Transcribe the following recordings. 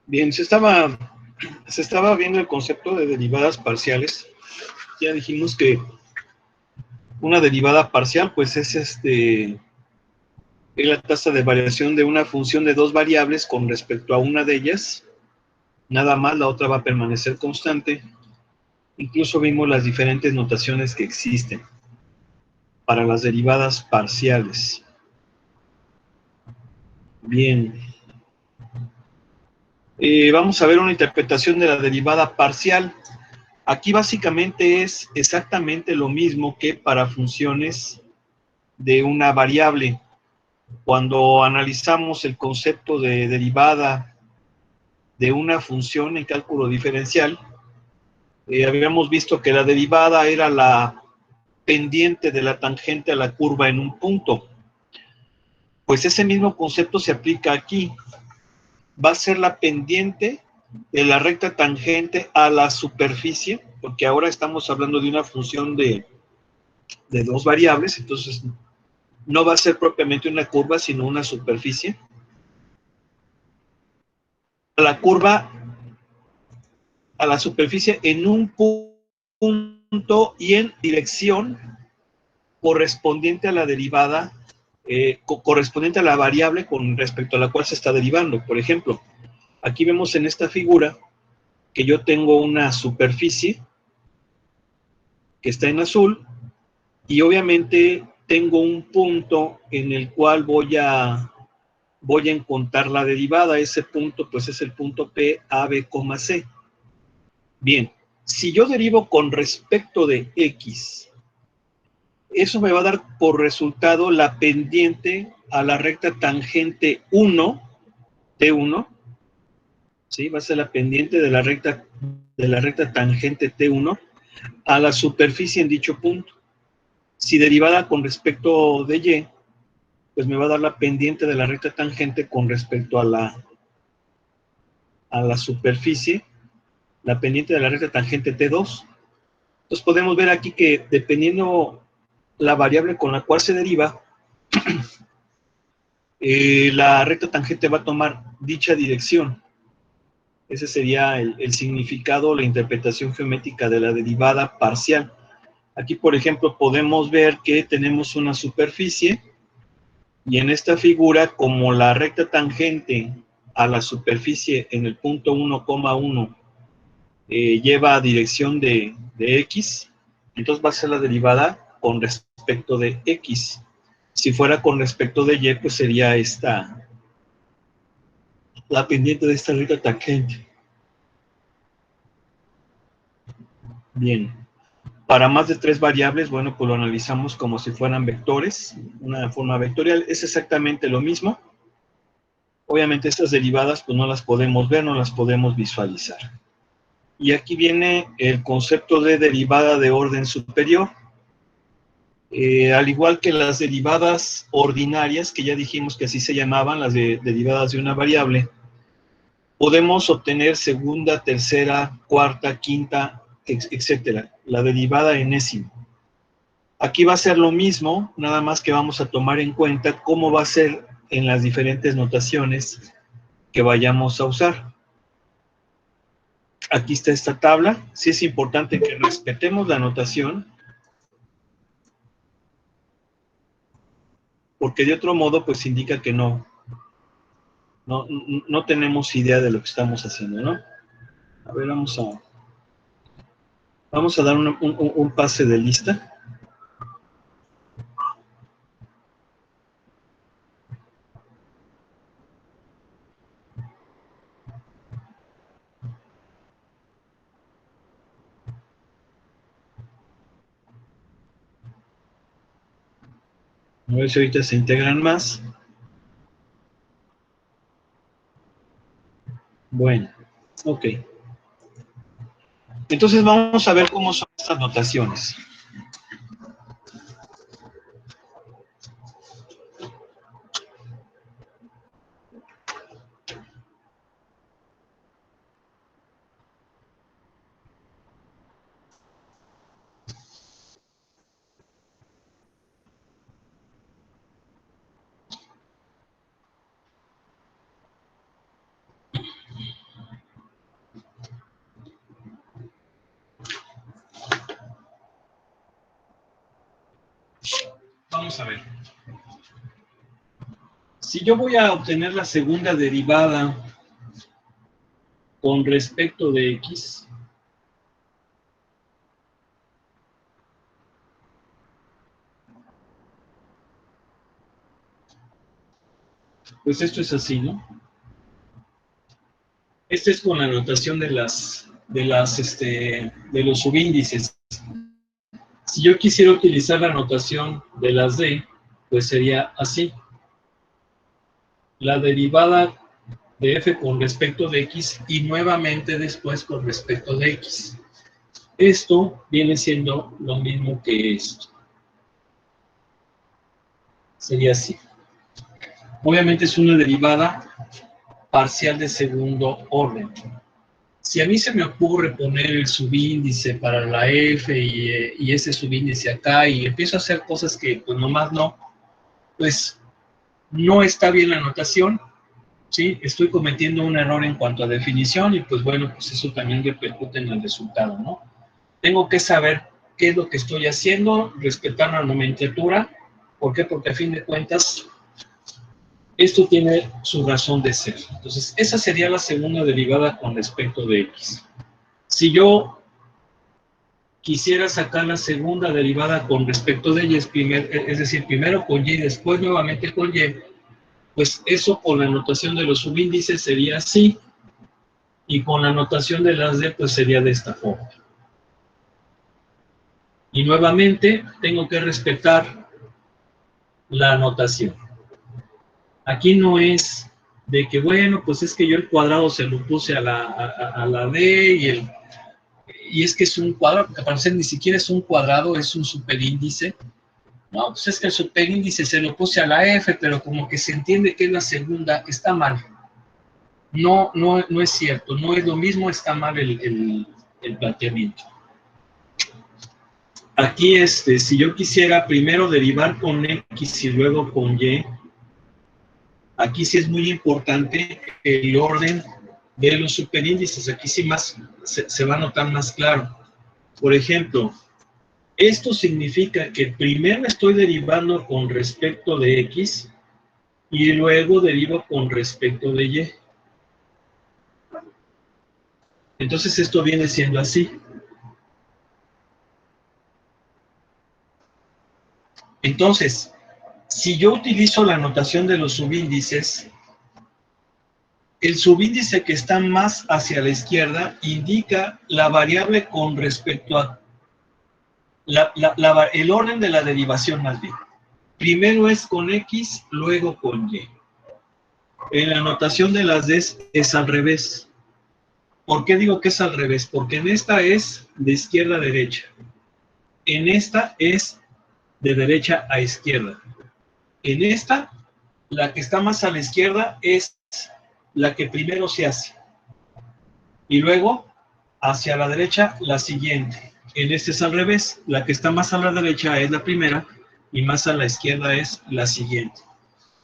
Bien, se estaba viendo el concepto de derivadas parciales. Ya dijimos que una derivada parcial, pues es la tasa de variación de una función de dos variables con respecto a una de ellas. Nada más, la otra va a permanecer constante. Incluso vimos las diferentes notaciones que existen para las derivadas parciales. Bien. Vamos a ver una interpretación de la derivada parcial. Aquí básicamente es exactamente lo mismo que para funciones de una variable. Cuando analizamos el concepto de derivada de una función en cálculo diferencial, habíamos visto que la derivada era la pendiente de la tangente a la curva en un punto. Pues ese mismo concepto se aplica aquí. Va a ser la pendiente de la recta tangente a la superficie, porque ahora estamos hablando de una función de dos variables, entonces no va a ser propiamente una curva, sino una superficie. La curva a la superficie en un punto y en dirección correspondiente a la derivada, correspondiente a la variable con respecto a la cual se está derivando. Por ejemplo, aquí vemos en esta figura que yo tengo una superficie que está en azul y obviamente tengo un punto en el cual voy a encontrar la derivada. Ese punto pues es el punto P, A, B, C. Bien, si yo derivo con respecto de X, eso me va a dar por resultado la pendiente a la recta tangente 1, T1, ¿sí? Va a ser la pendiente de la recta tangente T1 a la superficie en dicho punto. Si derivada con respecto de Y, pues me va a dar la pendiente de la recta tangente con respecto a la superficie, la pendiente de la recta tangente T2. Entonces podemos ver aquí que dependiendo la variable con la cual se deriva, la recta tangente va a tomar dicha dirección. Ese sería el significado, la interpretación geométrica de la derivada parcial. Aquí, por ejemplo, podemos ver que tenemos una superficie y en esta figura, como la recta tangente a la superficie en el punto 1,1 lleva dirección de X, entonces va a ser la derivada con respecto de X. Si fuera con respecto de Y, pues sería la pendiente de esta recta tangente. Bien. Para más de tres variables, bueno, pues lo analizamos como si fueran vectores, una forma vectorial. Es exactamente lo mismo. Obviamente estas derivadas pues no las podemos ver, no las podemos visualizar. Y aquí viene el concepto de derivada de orden superior. Al igual que las derivadas ordinarias, que ya dijimos que así se llamaban, las derivadas de una variable, podemos obtener segunda, tercera, cuarta, quinta, etcétera, la derivada enésima. Aquí va a ser lo mismo, nada más que vamos a tomar en cuenta cómo va a ser en las diferentes notaciones que vayamos a usar. Aquí está esta tabla. Sí es importante que respetemos la notación, porque de otro modo pues indica que no tenemos idea de lo que estamos haciendo, ¿no? A ver, vamos a dar un pase de lista. A ver si ahorita se integran más. Bueno, ok. Entonces vamos a ver cómo son estas notaciones. vamos a ver. Si yo voy a obtener la segunda derivada con respecto de x, pues esto es así, ¿no? Este es con la notación de los subíndices. Si yo quisiera utilizar la notación de las d, pues sería así. La derivada de f con respecto de x y nuevamente después con respecto de x. Esto viene siendo lo mismo que esto. Sería así. Obviamente es una derivada parcial de segundo orden. Si a mí se me ocurre poner el subíndice para la f y ese subíndice acá y empiezo a hacer cosas que pues nomás no, pues no está bien la notación, ¿sí? Estoy cometiendo un error en cuanto a definición y pues bueno, pues eso también repercute en el resultado, ¿no? Tengo que saber qué es lo que estoy haciendo, respetar la nomenclatura. ¿Por qué? Porque a fin de cuentas esto tiene su razón de ser. Entonces, esa sería la segunda derivada con respecto de x. Si yo quisiera sacar la segunda derivada con respecto de y, es decir, primero con y y después nuevamente con y, pues eso con la notación de los subíndices sería así, y con la notación de las d, pues sería de esta forma. Y nuevamente tengo que respetar la notación. Aquí no es de que, bueno, pues es que yo el cuadrado se lo puse a la d y es que es un cuadrado, porque para ser ni siquiera es un cuadrado, es un superíndice. No, pues es que el superíndice se lo puse a la f, pero como que se entiende que es la segunda, está mal. No es cierto, no es lo mismo, está mal el planteamiento. Aquí, si yo quisiera primero derivar con x y luego con y, aquí sí es muy importante el orden de los superíndices. Aquí sí más se va a notar más claro. Por ejemplo, esto significa que primero estoy derivando con respecto de x y luego derivo con respecto de y. Entonces esto viene siendo así. Entonces, si yo utilizo la notación de los subíndices, el subíndice que está más hacia la izquierda indica la variable con respecto a el orden de la derivación más bien. Primero es con x, luego con y. En la notación de las d es al revés. ¿Por qué digo que es al revés? Porque en esta es de izquierda a derecha. En esta es de derecha a izquierda. En esta, la que está más a la izquierda es la que primero se hace. Y luego, hacia la derecha, la siguiente. En este es al revés. La que está más a la derecha es la primera y más a la izquierda es la siguiente.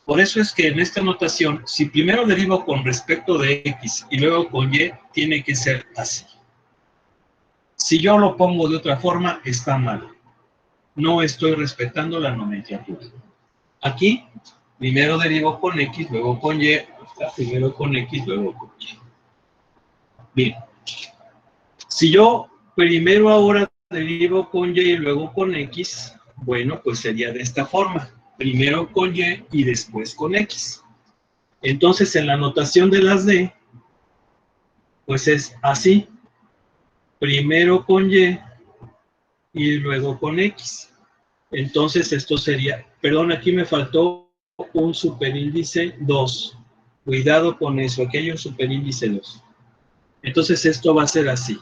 Por eso es que en esta notación, si primero derivo con respecto de x y luego con y, tiene que ser así. Si yo lo pongo de otra forma, está mal. No estoy respetando la nomenclatura. Aquí, primero derivo con x, luego con y, primero con x, luego con y. Bien. Si yo primero ahora derivo con y luego con x, bueno, pues sería de esta forma. Primero con y después con x. Entonces, en la notación de las d, pues es así. Primero con y luego con x. Entonces, esto sería, perdón, aquí me faltó un superíndice 2. Cuidado con eso, aquí hay un superíndice 2. Entonces, esto va a ser así.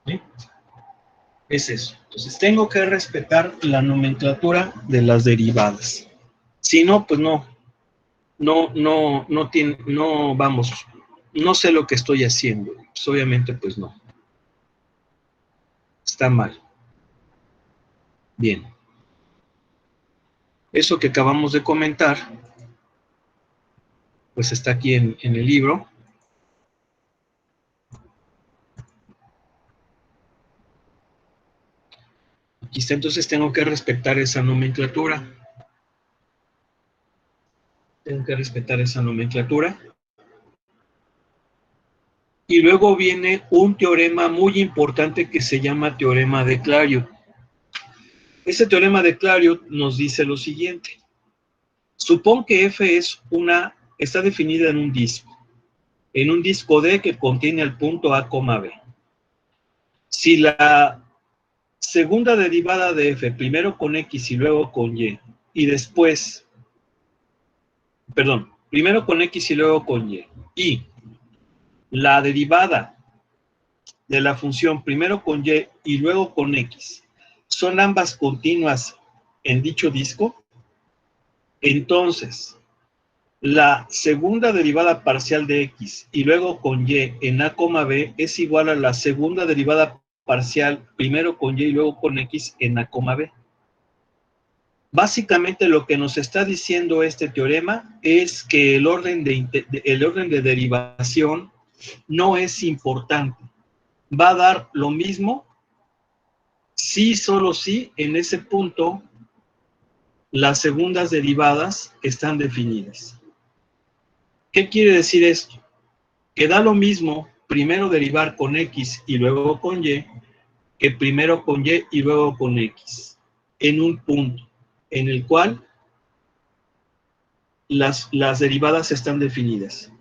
¿Sí? Es eso. Entonces, tengo que respetar la nomenclatura de las derivadas. Si no, pues vamos, no sé lo que estoy haciendo. Pues obviamente, pues no. Está mal. Bien. Eso que acabamos de comentar, pues está aquí en el libro. Aquí está, entonces tengo que respetar esa nomenclatura. Tengo que respetar esa nomenclatura. Y luego viene un teorema muy importante que se llama teorema de Clairaut. Este teorema de Clairaut nos dice lo siguiente. Supón que F está definida en un disco D que contiene el punto A, B. Si la segunda derivada de F, primero con X y luego con Y, y después, perdón, primero con X y luego con y la derivada de la función primero con Y y luego con X, son ambas continuas en dicho disco, entonces la segunda derivada parcial de X y luego con Y en A, B es igual a la segunda derivada parcial primero con Y y luego con X en A, B. Básicamente lo que nos está diciendo este teorema es que el orden de derivación no es importante. Va a dar lo mismo si, solo si, en ese punto las segundas derivadas están definidas. ¿Qué quiere decir esto? Que da lo mismo primero derivar con X y luego con Y, que primero con Y y luego con X, en un punto en el cual las derivadas están definidas.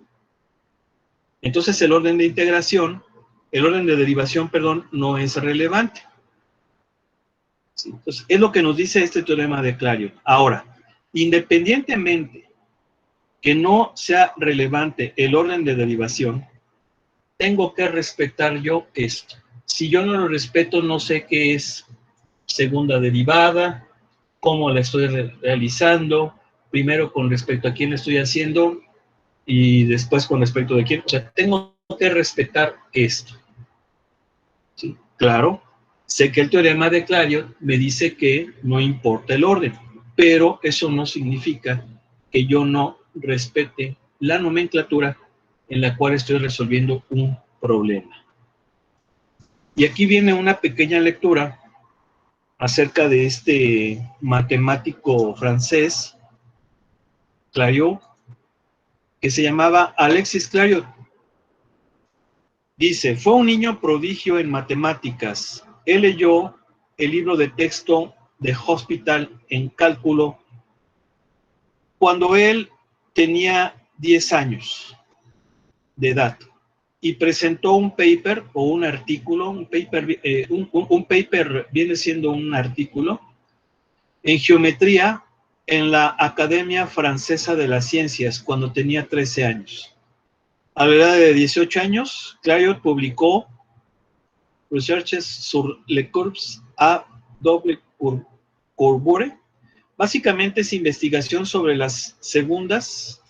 Entonces el orden de derivación, perdón, no es relevante. ¿Sí? Entonces, es lo que nos dice este teorema de Clairaut. Ahora, independientemente que no sea relevante el orden de derivación, tengo que respetar yo esto. Si yo no lo respeto, no sé qué es segunda derivada, cómo la estoy realizando, primero con respecto a quién estoy haciendo y después con respecto de quién. O sea, tengo que respetar esto. ¿Sí? Claro, sé que el teorema de Clairaut me dice que no importa el orden, pero eso no significa que yo no respete la nomenclatura en la cual estoy resolviendo un problema. Y aquí viene una pequeña lectura acerca de este matemático francés, Clairaut, que se llamaba Alexis Clairaut. Dice, fue un niño prodigio en matemáticas. Él leyó el libro de texto de Hospital en cálculo cuando él tenía 10 años de edad y presentó un paper o un artículo, un paper viene siendo un artículo en geometría en la Academia Francesa de las Ciencias cuando tenía 13 años. A la edad de 18 años, Clairaut publicó Recherches sur les courbes a double courbure. Básicamente es investigación sobre las segundas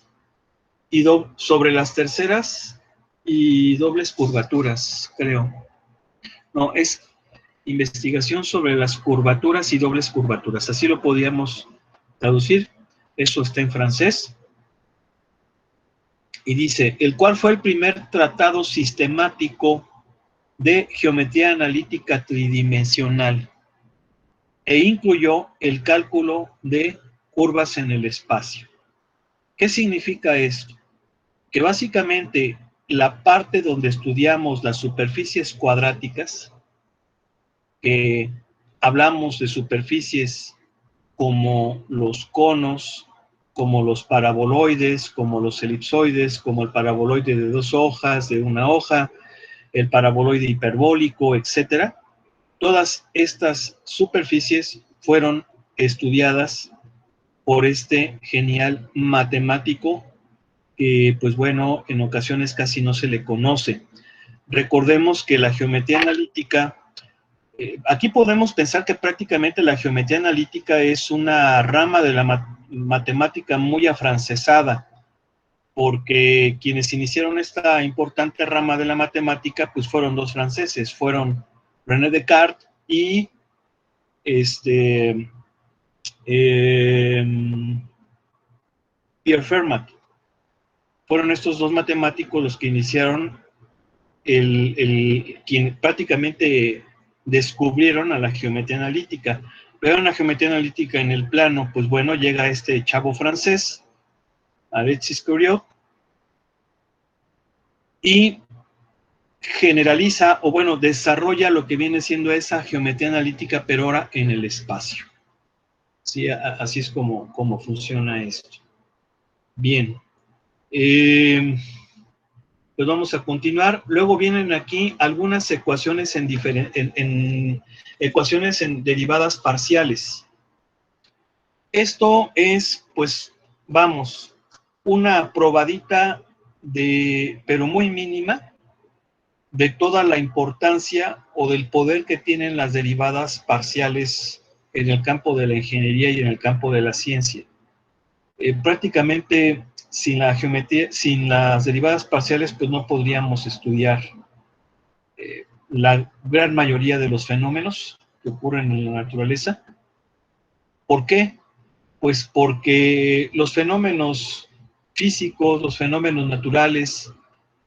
y sobre las terceras y dobles curvaturas, creo. No, es investigación sobre las curvaturas y dobles curvaturas. Así lo podíamos traducir. Eso está en francés. Y dice, el cual fue el primer tratado sistemático de geometría analítica tridimensional e incluyó el cálculo de curvas en el espacio. ¿Qué significa esto? Que básicamente la parte donde estudiamos las superficies cuadráticas, que hablamos de superficies como los conos, como los paraboloides, como los elipsoides, como el paraboloide de 2 hojas, de 1 hoja, el paraboloide hiperbólico, etcétera. Todas estas superficies fueron estudiadas por este genial matemático que, pues bueno, en ocasiones casi no se le conoce. Recordemos que la geometría analítica, aquí podemos pensar que prácticamente la geometría analítica es una rama de la matemática muy afrancesada, porque quienes iniciaron esta importante rama de la matemática, pues fueron 2 franceses, fueron René Descartes y Pierre Fermat. Fueron estos 2 matemáticos los que iniciaron quien prácticamente descubrieron a la geometría analítica. Pero una geometría analítica en el plano, pues bueno, llega este chavo francés, Alexis Couriot, y generaliza, o bueno, desarrolla lo que viene siendo esa geometría analítica, pero ahora en el espacio. Sí, así es como funciona esto. Bien. Pues vamos a continuar. Luego vienen aquí algunas ecuaciones en ecuaciones en derivadas parciales. Esto es, pues, vamos, una probadita pero muy mínima, de toda la importancia o del poder que tienen las derivadas parciales en el campo de la ingeniería y en el campo de la ciencia. Prácticamente sin la geometría, sin las derivadas parciales, pues no podríamos estudiar la gran mayoría de los fenómenos que ocurren en la naturaleza. ¿Por qué? Pues porque los fenómenos físicos, los fenómenos naturales,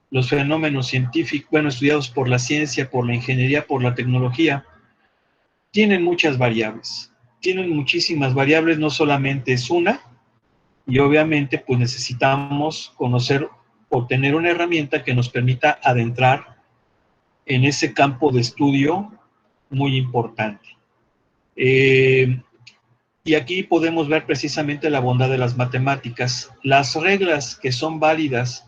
los fenómenos científicos, bueno, estudiados por la ciencia, por la ingeniería, por la tecnología, tienen muchas variables. Tienen muchísimas variables, no solamente es una, y obviamente pues necesitamos conocer o tener una herramienta que nos permita adentrar en ese campo de estudio muy importante. Y aquí podemos ver precisamente la bondad de las matemáticas. Las reglas que son válidas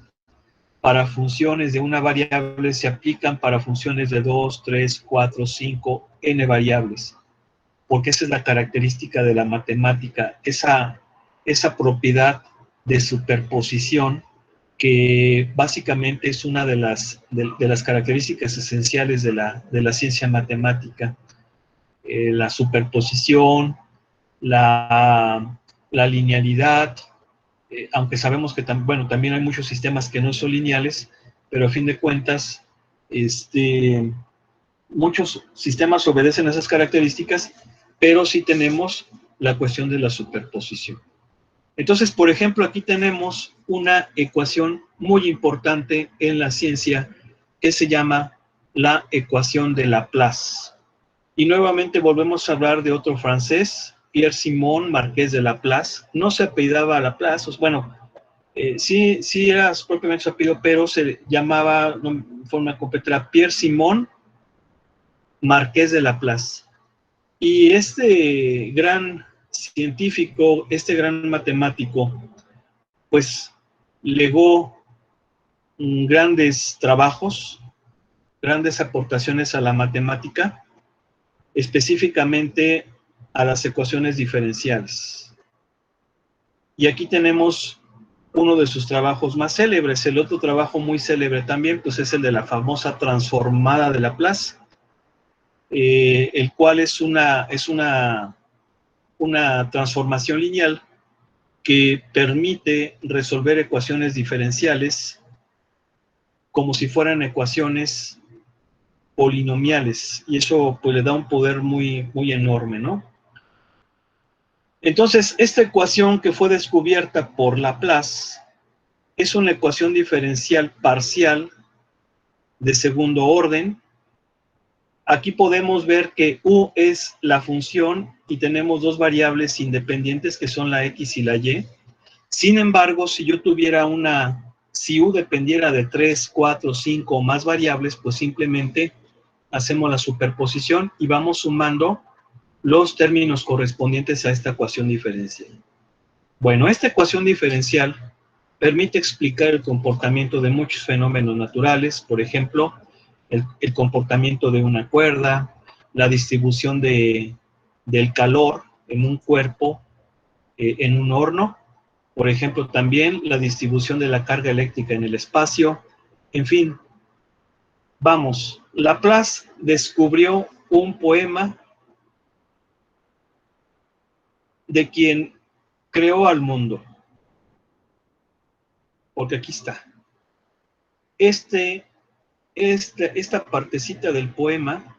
para funciones de una variable se aplican para funciones de 2, 3, 4, 5, n variables, porque esa es la característica de la matemática, esa propiedad de superposición que básicamente es una de las características esenciales de la ciencia matemática. La superposición, la linealidad, aunque sabemos que también hay muchos sistemas que no son lineales, pero a fin de cuentas, muchos sistemas obedecen a esas características, pero sí tenemos la cuestión de la superposición. Entonces, por ejemplo, aquí tenemos una ecuación muy importante en la ciencia que se llama la ecuación de Laplace. Y nuevamente volvemos a hablar de otro francés, Pierre-Simon Marqués de Laplace. No se apellidaba Laplace, bueno, sí era propiamente su apellido, pero se llamaba de forma completa Pierre-Simon Marqués de Laplace. Y este gran científico, este gran matemático, pues legó grandes trabajos, grandes aportaciones a la matemática, específicamente a las ecuaciones diferenciales. Y aquí tenemos uno de sus trabajos más célebres. El otro trabajo muy célebre también, pues es el de la famosa transformada de Laplace, el cual es una transformación lineal que permite resolver ecuaciones diferenciales como si fueran ecuaciones polinomiales, y eso pues le da un poder muy, muy enorme, ¿no? Entonces, esta ecuación que fue descubierta por Laplace es una ecuación diferencial parcial de segundo orden. Aquí podemos ver que U es la función y tenemos dos variables independientes que son la X y la Y. Sin embargo, si yo tuviera si U dependiera de 3, 4, 5 o más variables, pues simplemente hacemos la superposición y vamos sumando los términos correspondientes a esta ecuación diferencial. Bueno, esta ecuación diferencial permite explicar el comportamiento de muchos fenómenos naturales, por ejemplo, el comportamiento de una cuerda, la distribución del calor en un cuerpo, en un horno, por ejemplo, también la distribución de la carga eléctrica en el espacio, en fin. Vamos, Laplace descubrió un poema de quien creó al mundo, porque aquí está. Esta partecita del poema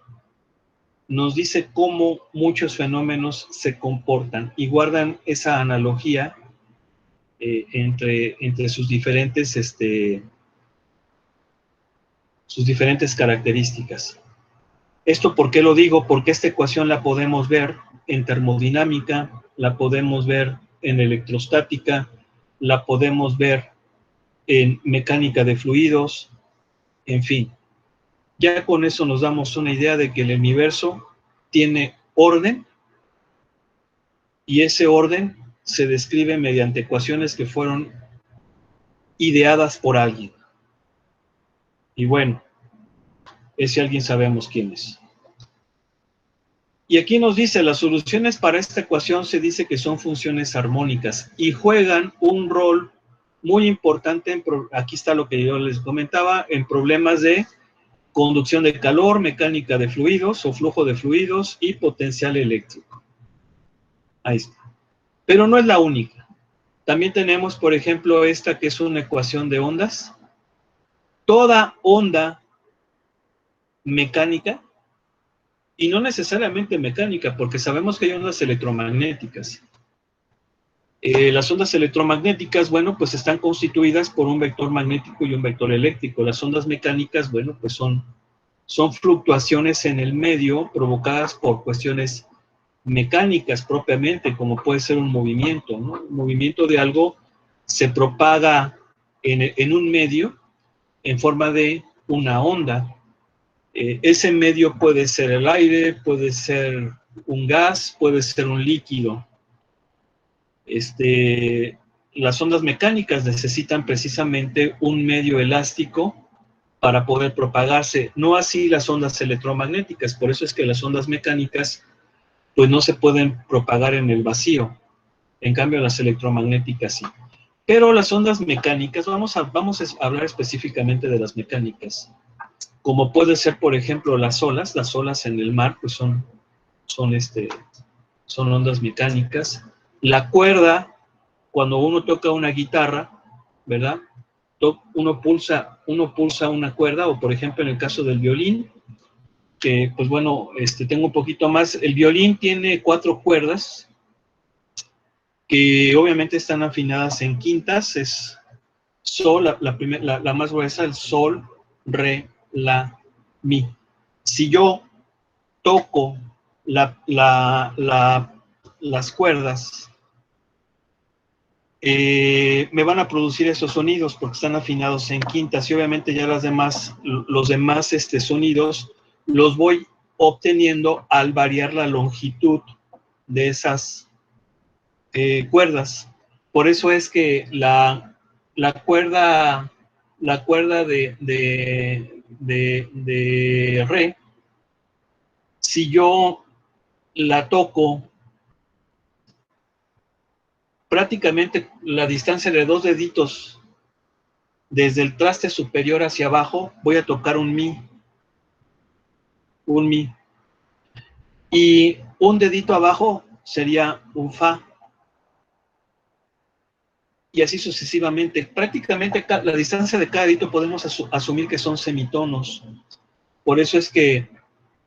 nos dice cómo muchos fenómenos se comportan y guardan esa analogía entre sus diferentes características. ¿Esto por qué lo digo? Porque esta ecuación la podemos ver en termodinámica, la podemos ver en electrostática, la podemos ver en mecánica de fluidos, en fin. Ya con eso nos damos una idea de que el universo tiene orden y ese orden se describe mediante ecuaciones que fueron ideadas por alguien. Y bueno, ese alguien sabemos quién es. Y aquí nos dice, las soluciones para esta ecuación se dice que son funciones armónicas y juegan un rol muy importante, aquí está lo que yo les comentaba, en problemas de conducción de calor, mecánica de fluidos o flujo de fluidos y potencial eléctrico. Ahí está. Pero no es la única. También tenemos, por ejemplo, esta que es una ecuación de ondas. Toda onda mecánica, y no necesariamente mecánica, porque sabemos que hay ondas electromagnéticas. Las ondas electromagnéticas, bueno, pues están constituidas por un vector magnético y un vector eléctrico. Las ondas mecánicas, bueno, pues son fluctuaciones en el medio provocadas por cuestiones mecánicas propiamente, como puede ser un movimiento, ¿no? El movimiento de algo se propaga en un medio en forma de una onda. Ese medio puede ser el aire, puede ser un gas, puede ser un líquido. Las ondas mecánicas necesitan precisamente un medio elástico para poder propagarse, no así las ondas electromagnéticas. Por eso es que las ondas mecánicas pues no se pueden propagar en el vacío, en cambio las electromagnéticas sí. Pero las ondas mecánicas, vamos a hablar específicamente de las mecánicas, como puede ser, por ejemplo, las olas en el mar, pues son ondas mecánicas. La cuerda, cuando uno toca una guitarra, ¿verdad? Uno pulsa una cuerda, o por ejemplo en el caso del violín, que pues bueno, tengo un poquito más. El violín tiene 4 cuerdas, que obviamente están afinadas en quintas, es sol, la más gruesa, el sol, re, la, mi. Si yo toco las cuerdas, me van a producir esos sonidos porque están afinados en quintas y obviamente ya los demás sonidos los voy obteniendo al variar la longitud de esas cuerdas. Por eso es que la cuerda de re, si yo la toco prácticamente la distancia de 2 deditos desde el traste superior hacia abajo, voy a tocar un mi. Y un dedito abajo sería un fa. Y así sucesivamente. Prácticamente la distancia de cada dedito podemos asumir que son semitonos. Por eso es que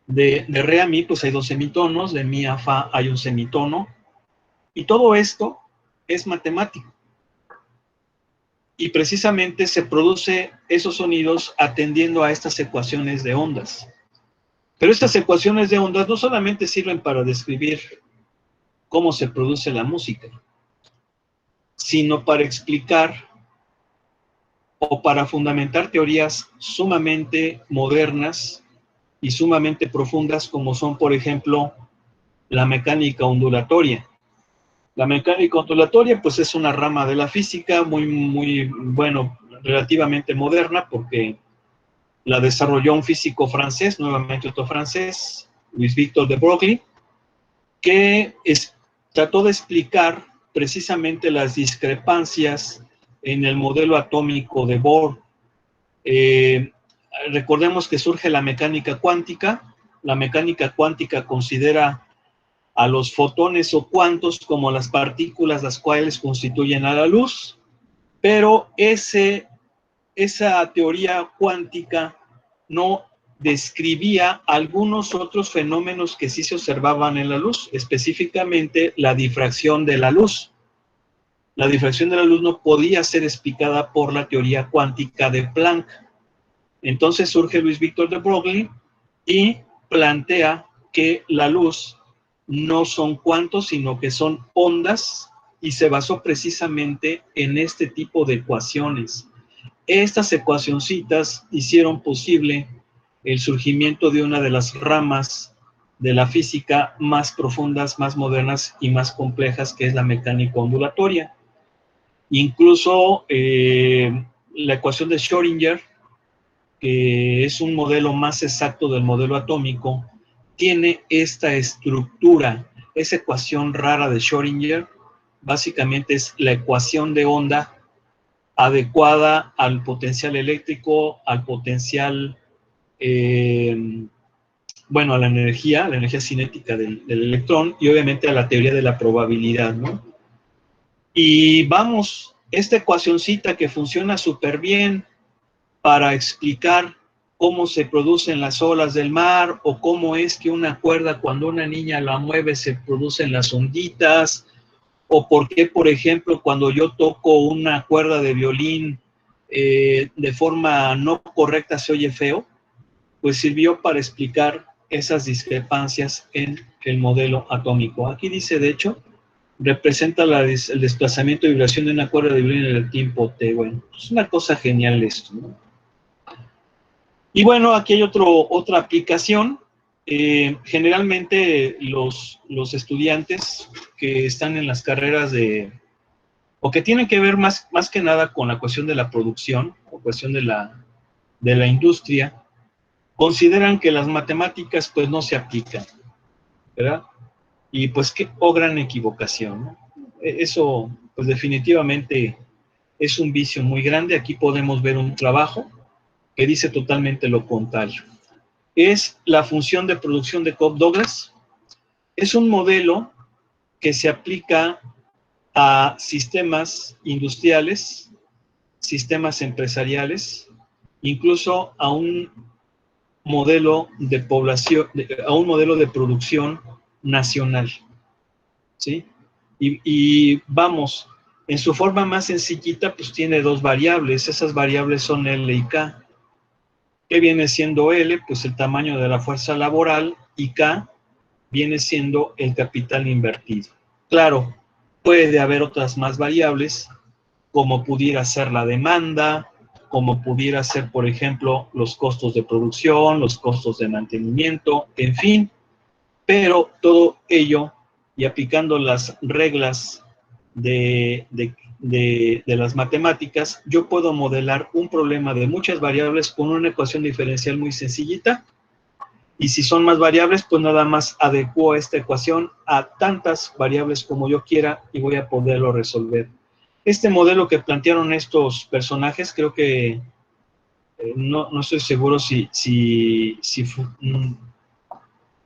de re a mi pues hay 2 semitonos, de mi a fa hay un semitono. Y todo esto es matemático. Y precisamente se produce esos sonidos atendiendo a estas ecuaciones de ondas. Pero estas ecuaciones de ondas no solamente sirven para describir cómo se produce la música, sino para explicar o para fundamentar teorías sumamente modernas y sumamente profundas, como son, por ejemplo, la mecánica ondulatoria. La mecánica ondulatoria, pues, es una rama de la física muy, bueno, relativamente moderna, porque la desarrolló un físico francés, nuevamente otro francés, Louis-Victor de Broglie, que trató de explicar precisamente las discrepancias en el modelo atómico de Bohr. Recordemos que surge la mecánica cuántica. La mecánica cuántica considera a los fotones o cuantos como las partículas las cuales constituyen a la luz, pero esa teoría cuántica no describía algunos otros fenómenos que sí se observaban en la luz, específicamente la difracción de la luz. La difracción de la luz no podía ser explicada por la teoría cuántica de Planck. Entonces surge Louis-Victor de Broglie y plantea que la luz no son cuantos, sino que son ondas, y se basó precisamente en este tipo de ecuaciones. Estas ecuacioncitas hicieron posible el surgimiento de una de las ramas de la física más profundas, más modernas y más complejas, que es la mecánica ondulatoria. Incluso la ecuación de Schrödinger, que es un modelo más exacto del modelo atómico, tiene esta estructura. Esa ecuación rara de Schrödinger básicamente es la ecuación de onda adecuada al potencial eléctrico, al potencial, bueno, a la energía cinética del electrón, y obviamente a la teoría de la probabilidad, ¿no? Y vamos, esta ecuacioncita que funciona súper bien para explicar cómo se producen las olas del mar, o cómo es que una cuerda, cuando una niña la mueve, se producen las onditas, o por qué, por ejemplo, cuando yo toco una cuerda de violín de forma no correcta se oye feo, pues sirvió para explicar esas discrepancias en el modelo atómico. Aquí dice, de hecho, representa el desplazamiento de vibración de una cuerda de violín en el tiempo t. Bueno, es una cosa genial esto, ¿no? Y bueno, aquí hay otra aplicación. Generalmente los estudiantes que están en las carreras o que tienen que ver más que nada con la cuestión de la producción, o cuestión de la industria, consideran que las matemáticas pues no se aplican, ¿verdad? Y pues gran equivocación, ¿no? Eso pues definitivamente es un vicio muy grande. Aquí podemos ver un trabajo que dice totalmente lo contrario. Es la función de producción de Cobb-Douglas. Es un modelo que se aplica a sistemas industriales, sistemas empresariales, incluso a un modelo de población, a un modelo de producción nacional, ¿sí? Y vamos, en su forma más sencillita, pues tiene dos variables. Esas variables son L y K. ¿Qué viene siendo L? Pues el tamaño de la fuerza laboral, y K viene siendo el capital invertido. Claro, puede haber otras más variables, como pudiera ser la demanda, como pudiera ser, por ejemplo, los costos de producción, los costos de mantenimiento, en fin, pero todo ello, y aplicando las reglas de las matemáticas, yo puedo modelar un problema de muchas variables con una ecuación diferencial muy sencillita, y si son más variables, pues nada más adecuo esta ecuación a tantas variables como yo quiera y voy a poderlo resolver. Este modelo que plantearon estos personajes, creo que no estoy seguro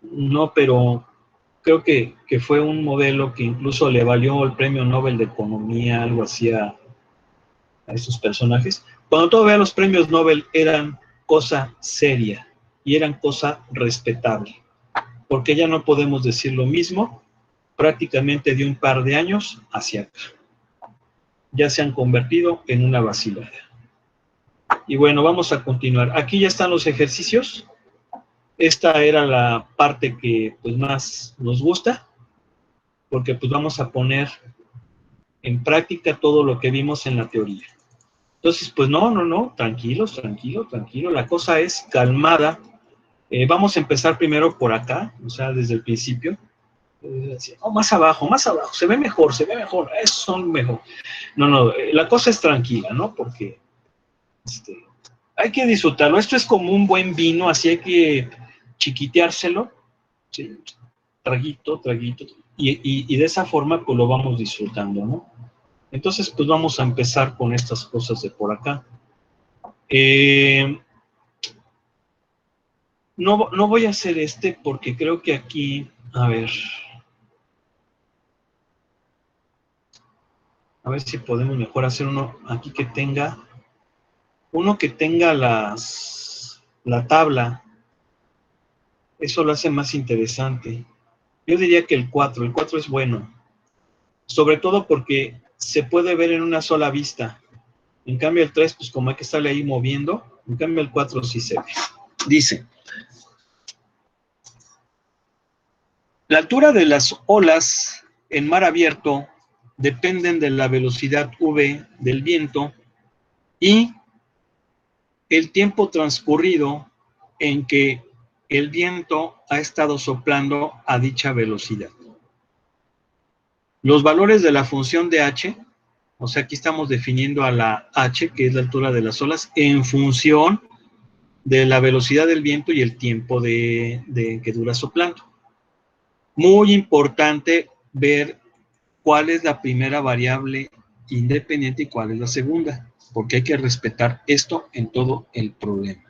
no, pero creo que fue un modelo que incluso le valió el premio Nobel de Economía, algo así, a estos personajes. Cuando todavía los premios Nobel eran cosa seria y eran cosa respetable, porque ya no podemos decir lo mismo prácticamente de un par de años hacia acá. Ya se han convertido en una vacilada. Y bueno, vamos a continuar. Aquí ya están los ejercicios. Esta era la parte que pues más nos gusta, porque pues vamos a poner en práctica todo lo que vimos en la teoría. Entonces, pues no, tranquilos, tranquilo. La cosa es calmada. Vamos a empezar primero por acá, o sea, desde el principio. Más abajo, se ve mejor, eso son mejor. No, la cosa es tranquila, ¿no? Porque hay que disfrutarlo. Esto es como un buen vino, así hay que chiquiteárselo, ¿sí? Traguito, y de esa forma pues lo vamos disfrutando, ¿no? Entonces pues vamos a empezar con estas cosas de por acá. No voy a hacer porque creo que aquí, a ver si podemos mejor hacer uno aquí que tenga la tabla. Eso lo hace más interesante. Yo diría que el 4 es bueno, sobre todo porque se puede ver en una sola vista. En cambio el 3, pues como hay que estarle ahí moviendo, en cambio el 4 sí se ve. Dice, La altura de las olas en mar abierto dependen de la velocidad v del viento y el tiempo transcurrido en que el viento ha estado soplando a dicha velocidad. Los valores de la función de h, o sea, aquí estamos definiendo a la h, que es la altura de las olas, en función de la velocidad del viento y el tiempo que dura soplando. Muy importante ver cuál es la primera variable independiente y cuál es la segunda, porque hay que respetar esto en todo el problema.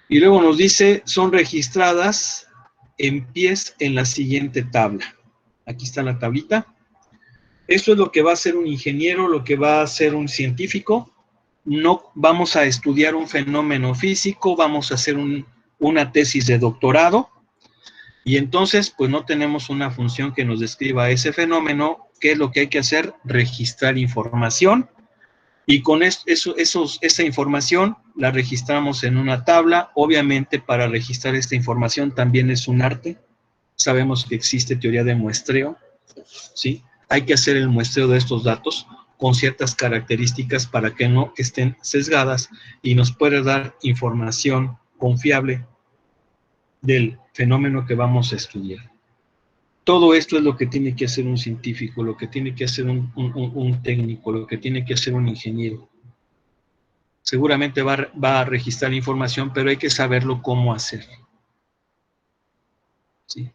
Y luego nos dice, son registradas en pies en la siguiente tabla. Aquí está la tablita. Esto es lo que va a hacer un ingeniero, lo que va a hacer un científico. No vamos a estudiar un fenómeno físico, vamos a hacer una tesis de doctorado. Y entonces, pues no tenemos una función que nos describa ese fenómeno. ¿Qué es lo que hay que hacer? Registrar información. Y con esa información la registramos en una tabla. Obviamente, para registrar esta información también es un arte. Sabemos que existe teoría de muestreo, ¿sí? Hay que hacer el muestreo de estos datos con ciertas características para que no estén sesgadas y nos pueda dar información confiable del fenómeno que vamos a estudiar. Todo esto es lo que tiene que hacer un científico, lo que tiene que hacer un técnico, lo que tiene que hacer un ingeniero. Seguramente va a registrar información, pero hay que saberlo cómo hacer. ¿Sí?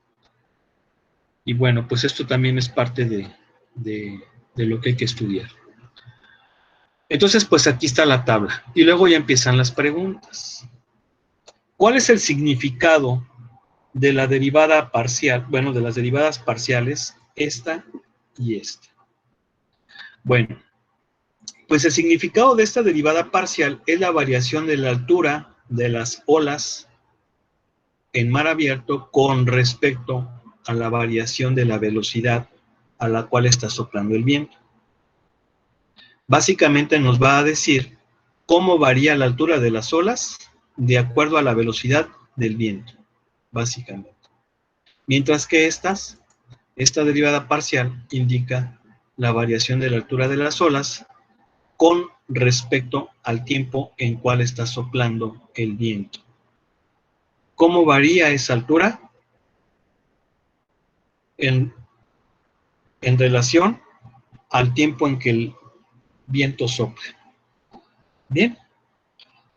Y bueno, pues esto también es parte de lo que hay que estudiar. Entonces, pues aquí está la tabla. Y luego ya empiezan las preguntas. ¿Cuál es el significado de la derivada parcial? Bueno, de las derivadas parciales, esta y esta. Bueno, pues el significado de esta derivada parcial es la variación de la altura de las olas en mar abierto con respecto a la variación de la velocidad a la cual está soplando el viento. Básicamente nos va a decir cómo varía la altura de las olas de acuerdo a la velocidad del viento, básicamente. Mientras que esta derivada parcial indica la variación de la altura de las olas con respecto al tiempo en cual está soplando el viento. ¿Cómo varía esa altura? En relación al tiempo en que el viento sopla. Bien.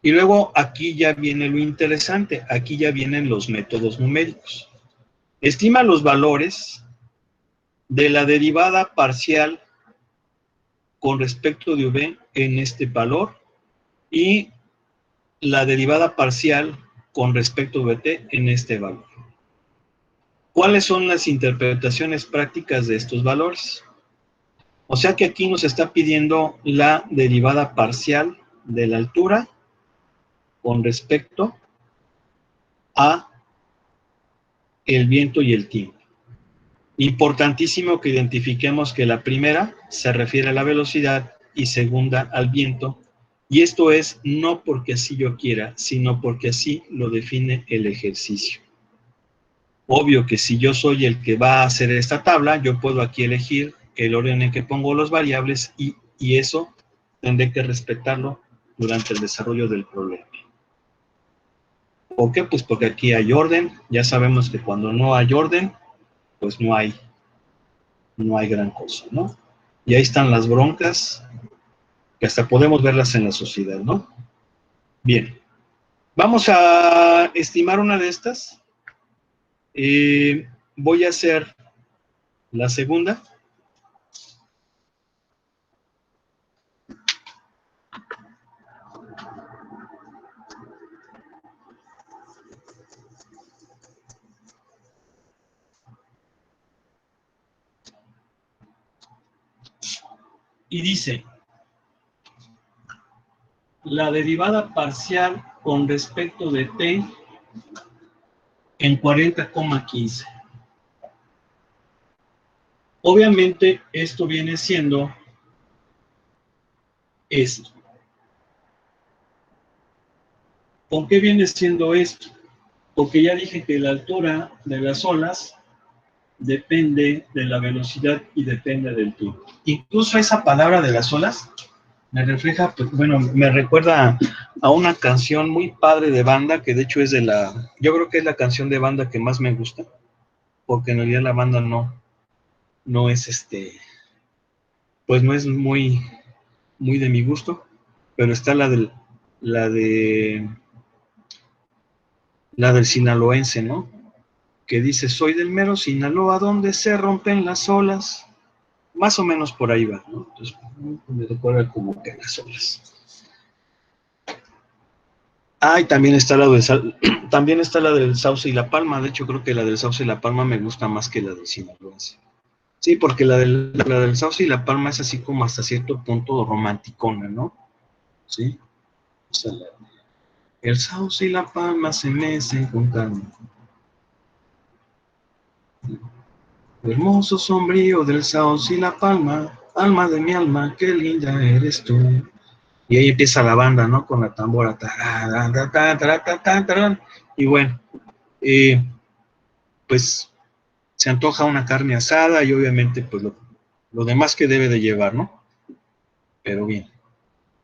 Y luego aquí ya viene lo interesante. Aquí ya vienen los métodos numéricos. Estima los valores de la derivada parcial con respecto de v en este valor y la derivada parcial con respecto de vt en este valor. ¿Cuáles son las interpretaciones prácticas de estos valores? O sea que aquí nos está pidiendo la derivada parcial de la altura con respecto a el viento y el tiempo. Importantísimo que identifiquemos que la primera se refiere a la velocidad y segunda al viento, y esto es no porque así yo quiera, sino porque así lo define el ejercicio. Obvio que si yo soy el que va a hacer esta tabla, yo puedo aquí elegir el orden en que pongo las variables y eso tendré que respetarlo durante el desarrollo del problema. ¿Por qué? Pues porque aquí hay orden. Ya sabemos que cuando no hay orden, pues no hay gran cosa, ¿no? Y ahí están las broncas, que hasta podemos verlas en la sociedad, ¿no? Bien. Vamos a estimar una de estas. Voy a hacer la segunda. Y dice, la derivada parcial con respecto de t en 40,15. Obviamente esto viene siendo esto. ¿Por qué viene siendo esto? Porque ya dije que la altura de las olas depende de la velocidad y depende del tiempo. Incluso esa palabra de las olas me refleja, pues, bueno, me recuerda a una canción muy padre de banda, que de hecho es yo creo que es la canción de banda que más me gusta, porque en realidad la banda no es pues no es muy de mi gusto, pero está la de, la del sinaloense, ¿no? Que dice, soy del mero Sinaloa, donde se rompen las olas. Más o menos por ahí va, ¿no? Entonces, me recuerda como que las olas. Ah, y también está también está la del Sauce y la Palma. De hecho, creo que la del Sauce y la Palma me gusta más que la del sinaloense. Sí, porque la del Sauce y la Palma es así como hasta cierto punto romanticona, ¿no? Sí. O sea, el Sauce y la Palma se mecen con calma. El hermoso sombrío del Sauce y la Palma, alma de mi alma, qué linda eres tú. Y ahí empieza la banda, ¿no? Con la tambora. Y bueno, pues se antoja una carne asada y obviamente pues lo demás que debe de llevar, ¿no? Pero bien.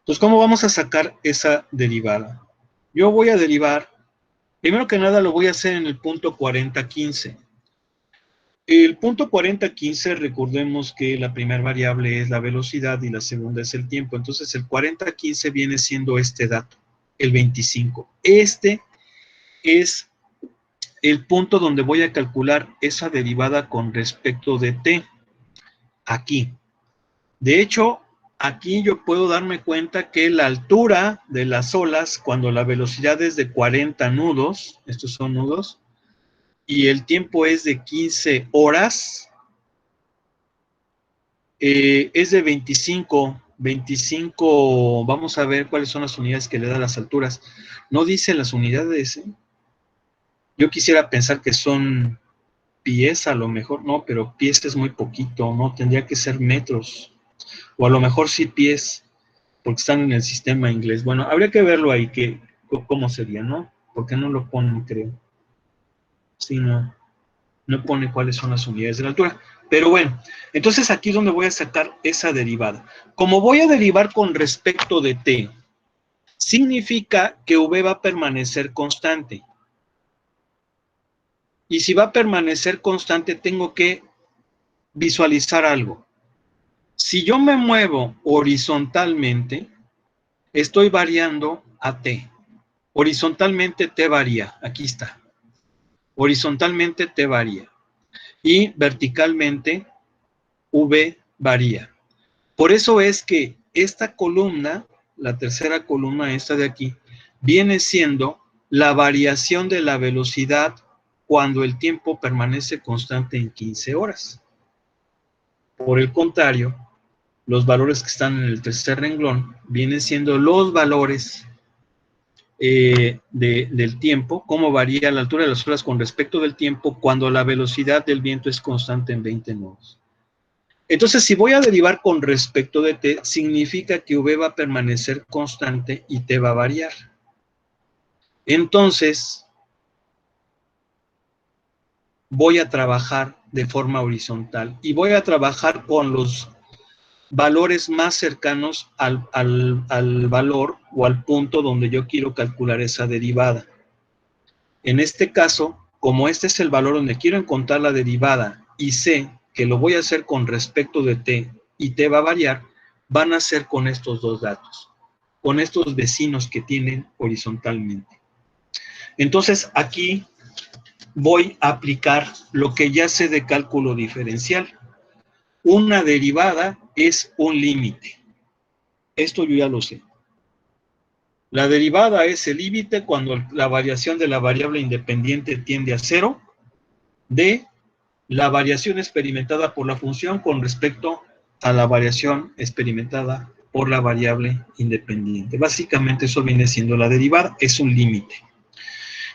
Entonces, ¿cómo vamos a sacar esa derivada? Yo voy a derivar, primero que nada lo voy a hacer en el punto 4015. El punto 4015, recordemos que la primera variable es la velocidad y la segunda es el tiempo. Entonces, el 4015 viene siendo este dato, el 25. Este es el punto donde voy a calcular esa derivada con respecto de t. Aquí. De hecho, aquí yo puedo darme cuenta que la altura de las olas, cuando la velocidad es de 40 nudos, estos son nudos, y el tiempo es de 15 horas, es de 25, vamos a ver cuáles son las unidades que le da las alturas. No dice las unidades, ¿eh? Yo quisiera pensar que son pies, a lo mejor, no, pero pies es muy poquito, ¿no? Tendría que ser metros, o a lo mejor sí pies, porque están en el sistema inglés. Bueno, habría que verlo ahí, cómo sería, ¿no? Porque no lo ponen, creo. Sí, no pone cuáles son las unidades de la altura. Pero bueno, entonces aquí es donde voy a sacar esa derivada. Como voy a derivar con respecto de t, significa que v va a permanecer constante. Y si va a permanecer constante, tengo que visualizar algo. Si yo me muevo horizontalmente, estoy variando a t. Horizontalmente t varía, aquí está. Horizontalmente t varía. Y verticalmente v varía. Por eso es que esta columna, la tercera columna esta de aquí, viene siendo la variación de la velocidad cuando el tiempo permanece constante en 15 horas. Por el contrario, los valores que están en el tercer renglón vienen siendo los valores del tiempo, cómo varía la altura de las olas con respecto del tiempo cuando la velocidad del viento es constante en 20 nudos. Entonces, si voy a derivar con respecto de t, significa que v va a permanecer constante y t va a variar. Entonces, voy a trabajar de forma horizontal y voy a trabajar con los valores más cercanos al valor o al punto donde yo quiero calcular esa derivada. En este caso, como este es el valor donde quiero encontrar la derivada y sé que lo voy a hacer con respecto de t y t va a variar, van a ser con estos dos datos, con estos vecinos que tienen horizontalmente. Entonces, aquí voy a aplicar lo que ya sé de cálculo diferencial. Una derivada es un límite. Esto yo ya lo sé. La derivada es el límite cuando la variación de la variable independiente tiende a cero de la variación experimentada por la función con respecto a la variación experimentada por la variable independiente. Básicamente eso viene siendo la derivada, es un límite.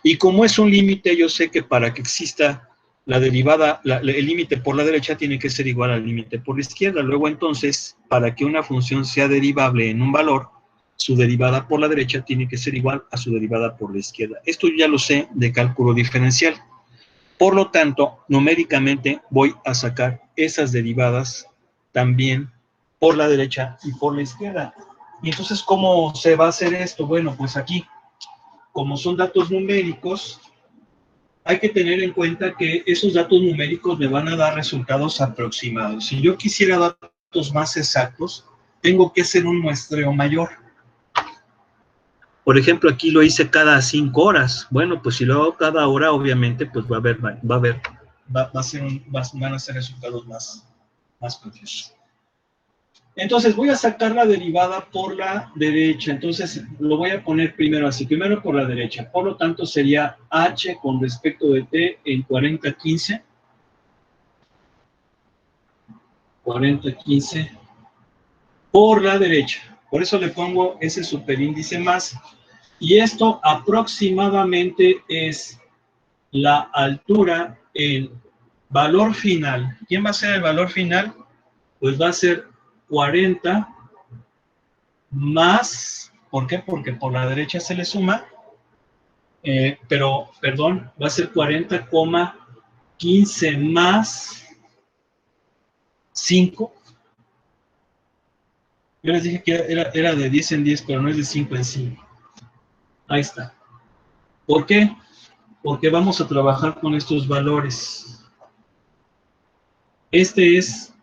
Y como es un límite, yo sé que para que exista la derivada, el límite por la derecha tiene que ser igual al límite por la izquierda. Luego entonces, para que una función sea derivable en un valor, su derivada por la derecha tiene que ser igual a su derivada por la izquierda. Esto ya lo sé de cálculo diferencial. Por lo tanto, numéricamente voy a sacar esas derivadas también por la derecha y por la izquierda. Y entonces, ¿cómo se va a hacer esto? Bueno, pues aquí, como son datos numéricos, hay que tener en cuenta que esos datos numéricos me van a dar resultados aproximados. Si yo quisiera datos más exactos, tengo que hacer un muestreo mayor. Por ejemplo, aquí lo hice cada 5 horas. Bueno, pues si lo hago cada hora, obviamente, pues van a ser resultados más precisos. Entonces, voy a sacar la derivada por la derecha. Entonces, lo voy a poner primero así. Primero por la derecha. Por lo tanto, sería h con respecto de t en 4015. 4015 por la derecha. Por eso le pongo ese superíndice más. Y esto aproximadamente es la altura en valor final. ¿Quién va a ser el valor final? Pues va a ser 40 más, ¿por qué? Porque por la derecha se le suma, perdón, va a ser 40,15 más 5. Yo les dije que era de 10 en 10, pero no es de 5 en 5. Ahí está. ¿Por qué? Porque vamos a trabajar con estos valores. Este es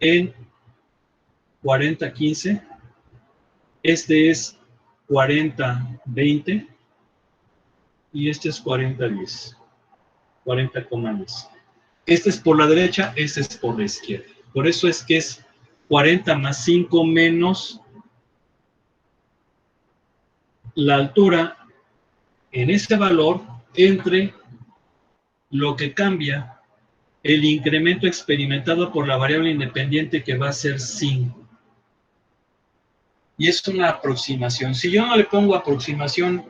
en 4015, este es 4020 y este es 4010, 40,10. Este es por la derecha, este es por la izquierda. Por eso es que es 40 más 5 menos la altura en este valor entre lo que cambia el incremento experimentado por la variable independiente, que va a ser 5. Y es una aproximación. Si yo no le pongo aproximación,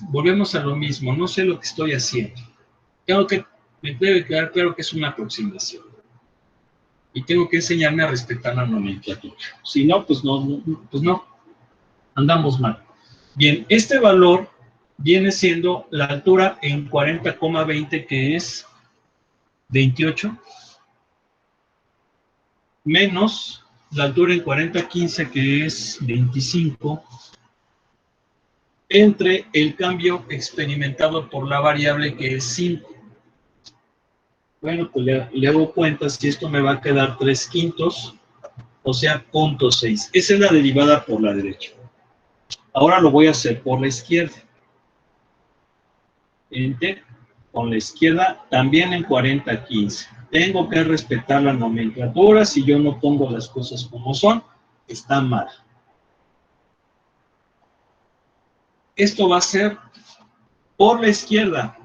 volvemos a lo mismo, no sé lo que estoy haciendo. Me debe quedar claro que es una aproximación. Y tengo que enseñarme a respetar la nomenclatura. Si no, pues no, andamos mal. Bien, este valor viene siendo la altura en 40,20, que es 28, menos la altura en 40,15, que es 25, entre el cambio experimentado por la variable, que es 5. Bueno, pues le hago cuentas y esto me va a quedar 3/5, o sea, 0,6. Esa es la derivada por la derecha. Ahora lo voy a hacer por la izquierda. Enter, con la izquierda, también en 4015. Tengo que respetar la nomenclatura. Si yo no pongo las cosas como son, está mal. Esto va a ser por la izquierda.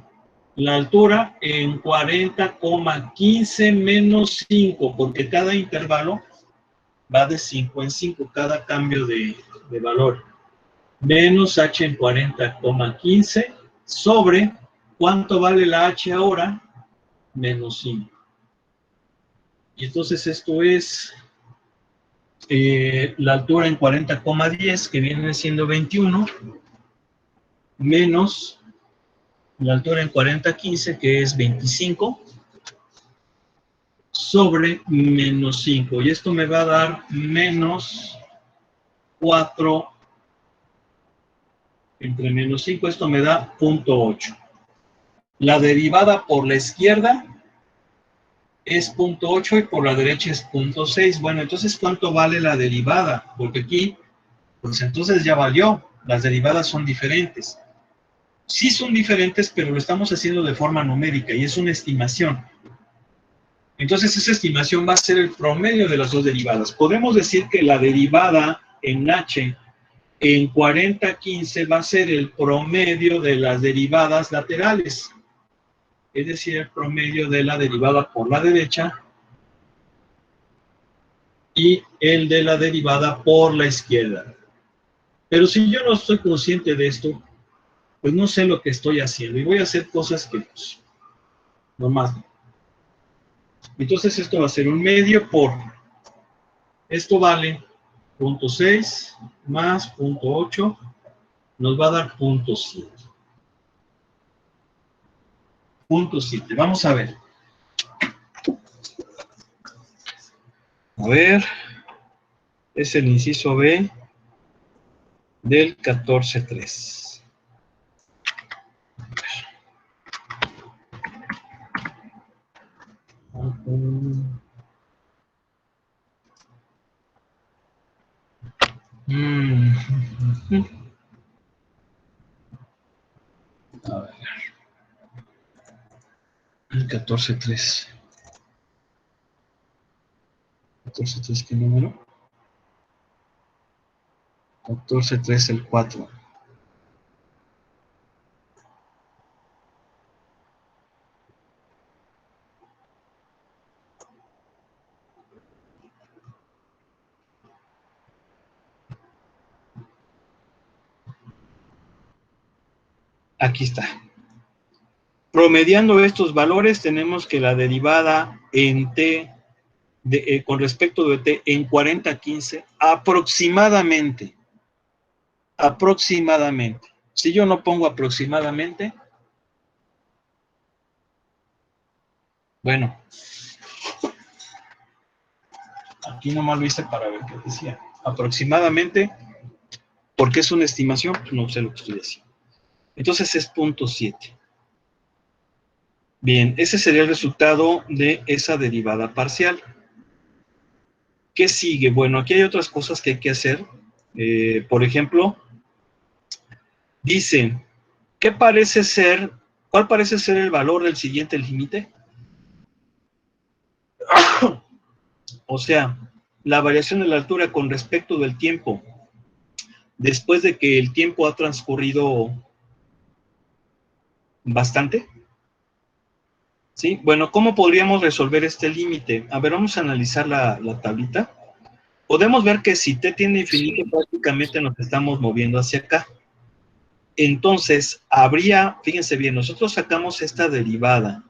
La altura en 40,15 menos 5, porque cada intervalo va de 5 en 5, cada cambio de valor. Menos h en 40,15 sobre, ¿cuánto vale la h ahora? Menos 5. Y entonces esto es la altura en 40,10, que viene siendo 21, menos la altura en 40,15, que es 25, sobre menos 5. Y esto me va a dar menos 4 entre menos 5. Esto me da 0,8. La derivada por la izquierda es 0,8 y por la derecha es 0,6. Bueno, entonces, ¿cuánto vale la derivada? Porque aquí, pues entonces ya valió. Las derivadas son diferentes. Sí son diferentes, pero lo estamos haciendo de forma numérica y es una estimación. Entonces, esa estimación va a ser el promedio de las dos derivadas. Podemos decir que la derivada en h en 40,15 va a ser el promedio de las derivadas laterales. Es decir, el promedio de la derivada por la derecha y el de la derivada por la izquierda. Pero si yo no estoy consciente de esto, pues no sé lo que estoy haciendo y voy a hacer cosas que pues, nomás no. Entonces esto va a ser un medio por, esto vale 0,6 más 0,8, nos va a dar 0,7. punto 7. Vamos a ver. A ver, es el inciso B del 14.3. A ver. El 14.3. 14.3, ¿qué número? 14.3, el 4. Aquí está. Promediando estos valores, tenemos que la derivada en t, con respecto de t, en 40-15, aproximadamente. Si yo no pongo aproximadamente, bueno, aquí nomás lo hice para ver qué decía. Aproximadamente, porque es una estimación, pues no sé lo que estoy haciendo. Entonces es punto 7. Bien, ese sería el resultado de esa derivada parcial. ¿Qué sigue? Bueno, aquí hay otras cosas que hay que hacer. Por ejemplo, dice, ¿cuál parece ser el valor del siguiente límite? O sea, la variación de la altura con respecto del tiempo, después de que el tiempo ha transcurrido bastante. ¿Sí? Bueno, ¿cómo podríamos resolver este límite? A ver, vamos a analizar la tablita. Podemos ver que si t tiene infinito, prácticamente nos estamos moviendo hacia acá. Entonces, fíjense bien, nosotros sacamos esta derivada.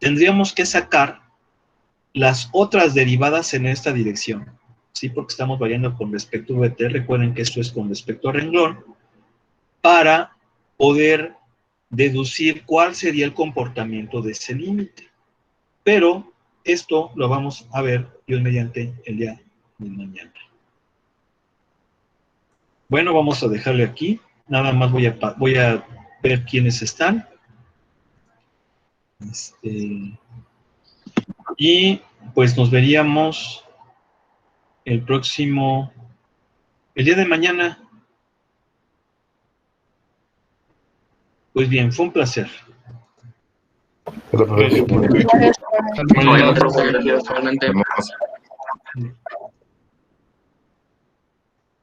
Tendríamos que sacar las otras derivadas en esta dirección. ¿Sí? Porque estamos variando con respecto a t. Recuerden que esto es con respecto a renglón. Para poder deducir cuál sería el comportamiento de ese límite. Pero esto lo vamos a ver Dios mediante el día de mañana. Bueno, vamos a dejarle aquí. Nada más voy a ver quiénes están. Y pues nos veríamos el día de mañana. Pues bien, fue un placer. Gracias. Muy bien, profe, gracias, realmente.